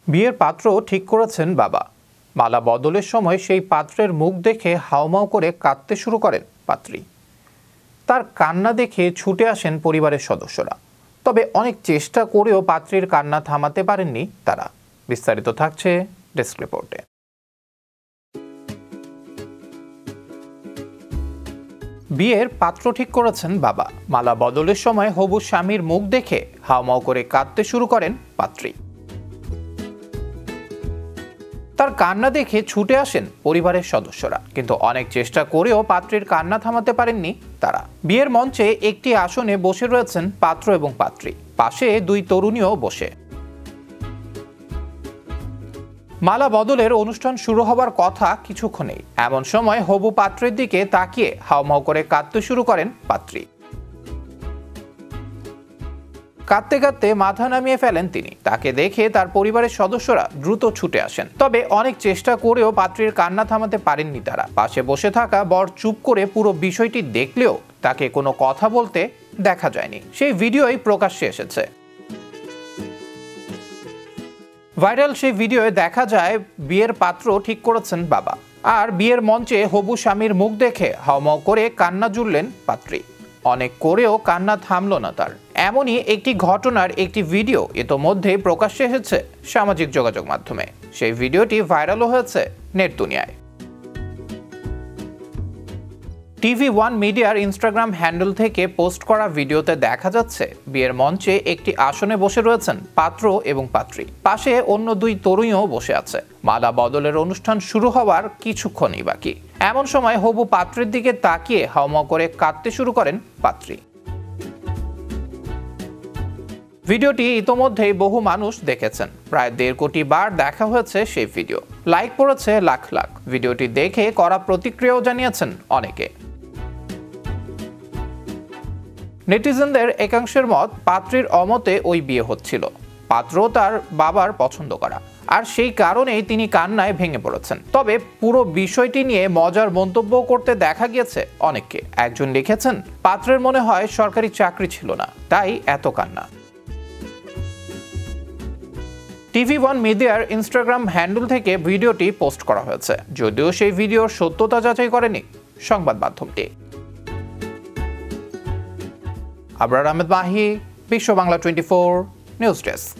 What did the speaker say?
বিয়ের পাত্র ঠিক করেছেন বাবা। মালা বদলের সময় সেই পাত্রের মুখ দেখে হাউমাউ করে কাঁদতে শুরু করেন পাত্রী। তার কান্না দেখে ছুটে আসেন পরিবারের সদস্যরা। তবে অনেক চেষ্টা করেও পাত্রীর কান্না থামাতে পারেননি তারা। বিস্তারিত থাকছে ডেস্ক রিপোর্টে। বিয়ের পাত্র ঠিক করেছেন বাবা। মালা বদলের সময় হবু স্বামীর মুখ দেখে হাউমাউ করে কাঁদতে শুরু করেন পাত্রী। তার কান্না দেখে ছুটে আসেন পরিবারের সদস্যরা, কিন্তু অনেক চেষ্টা করেও পাত্রীর কান্না থামাতে পারেননি তারা। বিয়ের মঞ্চে একটি আসনে বসে রয়েছেন পাত্র এবং পাত্রী, পাশে দুই তরুণীও বসে। মালা বদলের অনুষ্ঠান শুরু হবার কথা কিছুক্ষণেই এমন সময় হবু পাত্রের দিকে তাকিয়ে হাউমাউ করে কাঁদতে শুরু করেন পাত্রী। কাঁদতে কাঁদতে মাথা নামিয়ে ফেলেন তিনি। তাকে দেখে তার পরিবারের সদস্যরা দ্রুত ছুটে আসেন। তবে অনেক চেষ্টা করেও পাত্রীর কান্না থামাতে পারেননি তারা। পাশে বসে থাকা বর চুপ করে পুরো বিষয়টি দেখলেও তাকে কোনো কথা বলতে দেখা যায়নি। সেই ভিডিওই প্রকাশ্যে এসেছে। ভাইরাল সেই ভিডিওয়ে দেখা যায় বিয়ের পাত্র ঠিক করেছেন বাবা, আর বিয়ের মঞ্চে হবু স্বামীর মুখ দেখে হাউমাউ করে কান্না জুড়লেন পাত্রী। অনেক করেও কান্না থামল না তার। এমনই একটি ঘটনার একটি ভিডিও ইতোমধ্যে প্রকাশ্যে এসেছে সামাজিক যোগাযোগ মাধ্যমে। সেই ভিডিওটি ভাইরালও হয়েছে নেট দুনিয়ায়। TV1 মিডিয়ার ইনস্টাগ্রাম হ্যান্ডেল থেকে পোস্ট করা ভিডিওতে দেখা যাচ্ছে বিয়ের মঞ্চে একটি আসনে বসে রয়েছেন পাত্র এবং পাত্রী, পাশে অন্য দুই তরুণীও বসে আছে। মালা বদলের অনুষ্ঠান শুরু হওয়ার কিছুক্ষণই বাকি। এমন সময় হবু পাত্রের দিকে তাকিয়ে হাউমাউ করে কাঁদতে শুরু করেন পাত্রী। ভিডিওটি ইতোমধ্যেই বহু মানুষ দেখেছেন। প্রায় 1.5 কোটি বার দেখা হয়েছে সেই ভিডিও। লাইক পড়েছে লাখ লাখ। ভিডিওটি দেখে কড়া প্রতিক্রিয়াও জানিয়েছেন অনেকে। নেটিজেনদের একাংশের মত, পাত্রীর অমতে ওই বিয়ে হচ্ছিল। পাত্র তার বাবার পছন্দ করা, আর সেই কারণেই তিনি কান্নায় ভেঙে পড়েছেন। তবে পুরো বিষয়টি নিয়ে মজার মন্তব্য করতে দেখা গিয়েছে অনেককে। একজন লিখেছেন, পাত্রের মনে হয় সরকারি চাকরি ছিল না, তাই এত কান্না। TV1 মিডিয়ার ইনস্টাগ্রাম হ্যান্ডেল থেকে ভিডিওটি পোস্ট করা হয়েছে, যদিও সেই ভিডিওর সত্যতা যাচাই করেনি সংবাদ মাধ্যমটি। আবরার আহমেদ মাহি, বিশ্ব বাংলা 24 নিউজ ডেস্ক।